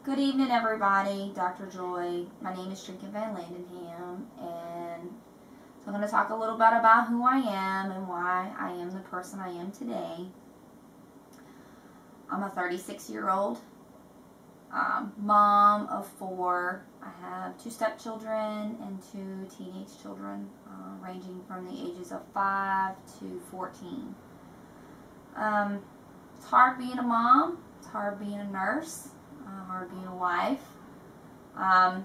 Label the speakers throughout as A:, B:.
A: Good evening, everybody. Dr. Joy. My name is Trinket Vanlandingham, and so I'm going to talk a little bit about who I am and why I am the person I am today. I'm a 36-year-old mom of 4. I have 2 stepchildren and 2 teenage children, ranging from the ages of 5 to 14. It's hard being a mom. It's hard being a nurse. Hard being a wife. I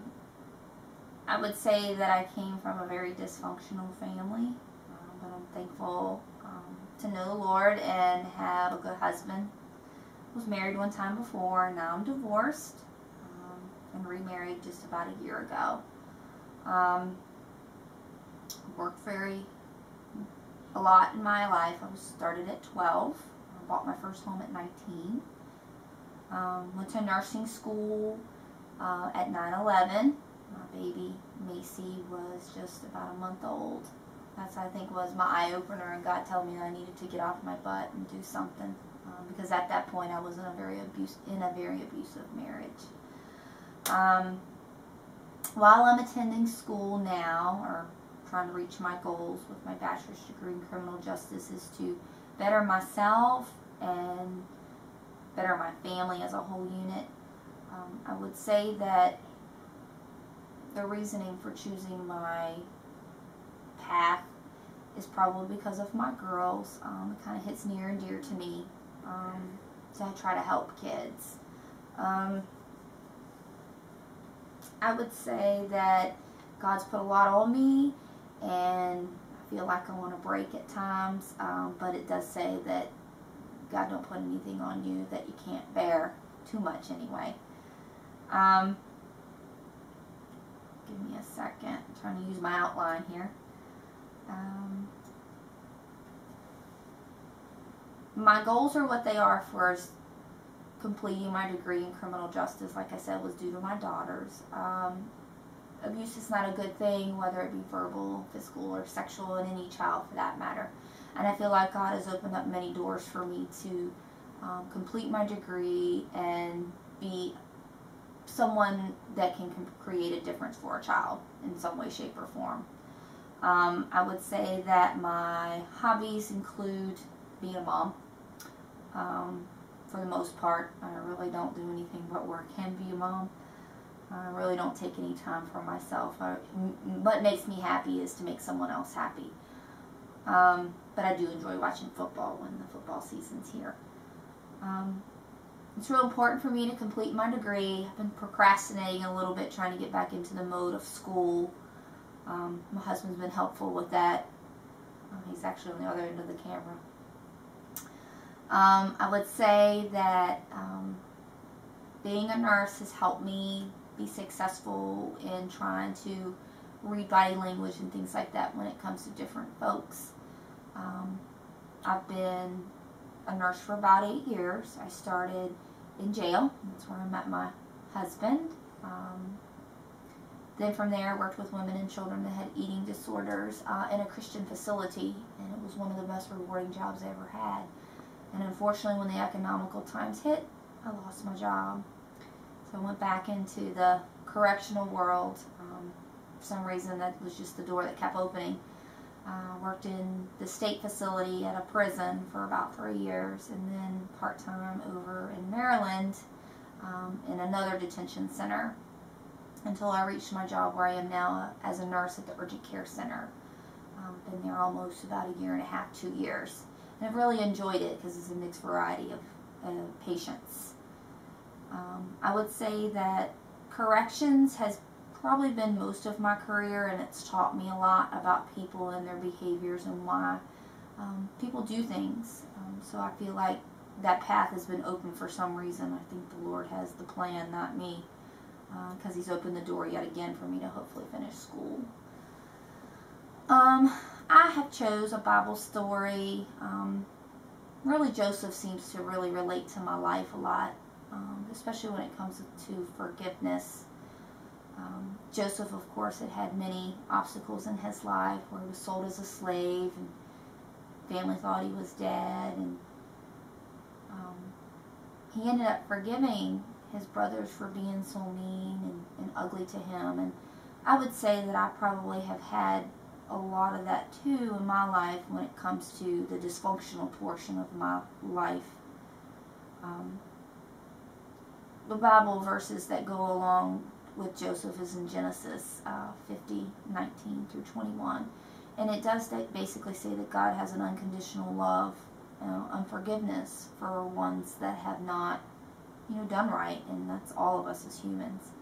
A: would say that I came from a very dysfunctional family, but I'm thankful to know the Lord and have a good husband. I was married one time before, and now I'm divorced and remarried just about a year ago. Worked a lot in my life. I started at 12. I bought my first home at 19. Went to nursing school at 9/11. My baby Macy was just about a month old. That's, I think, was my eye-opener, and God told me that I needed to get off my butt and do something, because at that point I was in a very abusive marriage. While I'm attending school now, or trying to reach my goals with my bachelor's degree in criminal justice, is to better myself and better my family as a whole unit. I would say that the reasoning for choosing my path is probably because of my girls. It kind of hits near and dear to me, so I try to help kids. I would say that God's put a lot on me, and I feel like I want to break at times, but it does say that God don't put anything on you that you can't bear, too much anyway. Give me a second. I'm trying to use my outline here. My goals are what they are for completing my degree in criminal justice, like I said, was due to my daughters. Abuse is not a good thing, whether it be verbal, physical, or sexual, in any child for that matter. And I feel like God has opened up many doors for me to complete my degree and be someone that can create a difference for a child in some way, shape, or form. I would say that my hobbies include being a mom. For the most part, I really don't do anything but work and be a mom. I really don't take any time for myself. What makes me happy is to make someone else happy. But I do enjoy watching football when the football season's here. It's real important for me to complete my degree. I've been procrastinating a little bit, trying to get back into the mode of school. My husband's been helpful with that. He's actually on the other end of the camera. I would say that being a nurse has helped me be successful in trying to read body language and things like that when it comes to different folks. I've been a nurse for about 8 years. I started in jail. That's where I met my husband. Then from there I worked with women and children that had eating disorders in a Christian facility, and it was one of the most rewarding jobs I ever had. And unfortunately, when the economical times hit, I lost my job. So I went back into the correctional world. For some reason, that was just the door that kept opening. Worked in the state facility at a prison for about 3 years, and then part-time over in Maryland in another detention center until I reached my job where I am now as a nurse at the urgent care center. Been there almost about 1.5 years, 2 years. And I've really enjoyed it because it's a mixed variety of patients. I would say that corrections has probably been most of my career, and it's taught me a lot about people and their behaviors and why people do things. So I feel like that path has been open for some reason. I think the Lord has the plan, not me, because He's opened the door yet again for me to hopefully finish school. I have chose a Bible story. Really, Joseph seems to really relate to my life a lot, especially when it comes to forgiveness. Joseph, of course, had many obstacles in his life, where he was sold as a slave, and family thought he was dead, and he ended up forgiving his brothers for being so mean and ugly to him. And I would say that I probably have had a lot of that too in my life when it comes to the dysfunctional portion of my life. The Bible verses that go along with Joseph is in Genesis 50:19 through 21. And it does basically say that God has an unconditional love, unforgiveness for ones that have not, done right. And that's all of us as humans.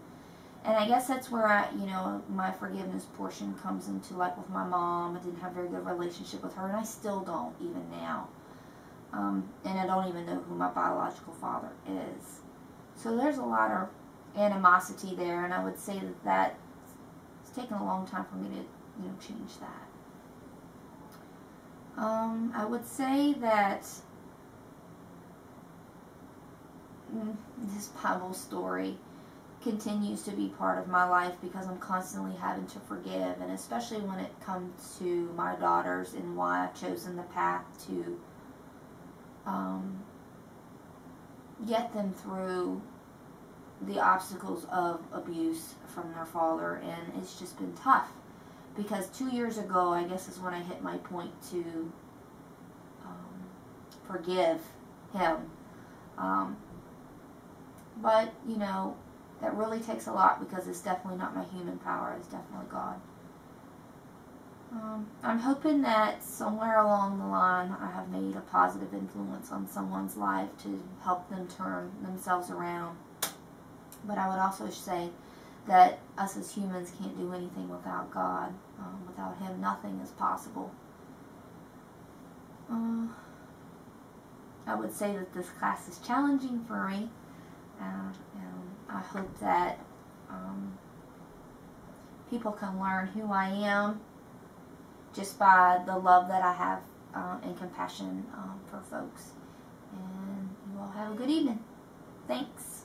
A: And I guess that's where my forgiveness portion comes into, like with my mom. I didn't have a very good relationship with her, and I still don't even now. And I don't even know who my biological father is. So there's a lot of animosity there, and I would say that it's taken a long time for me to, change that. I would say that this Bible story continues to be part of my life because I'm constantly having to forgive, and especially when it comes to my daughters and why I've chosen the path to get them through the obstacles of abuse from their father. And it's just been tough because 2 years ago, I guess, is when I hit my point to forgive him. But that really takes a lot because it's definitely not my human power. It's definitely God. I'm hoping that somewhere along the line I have made a positive influence on someone's life to help them turn themselves around. But I would also say that us as humans can't do anything without God. Without Him, nothing is possible. I would say that this class is challenging for me. And I hope that people can learn who I am just by the love that I have and compassion for folks. And you all have a good evening. Thanks.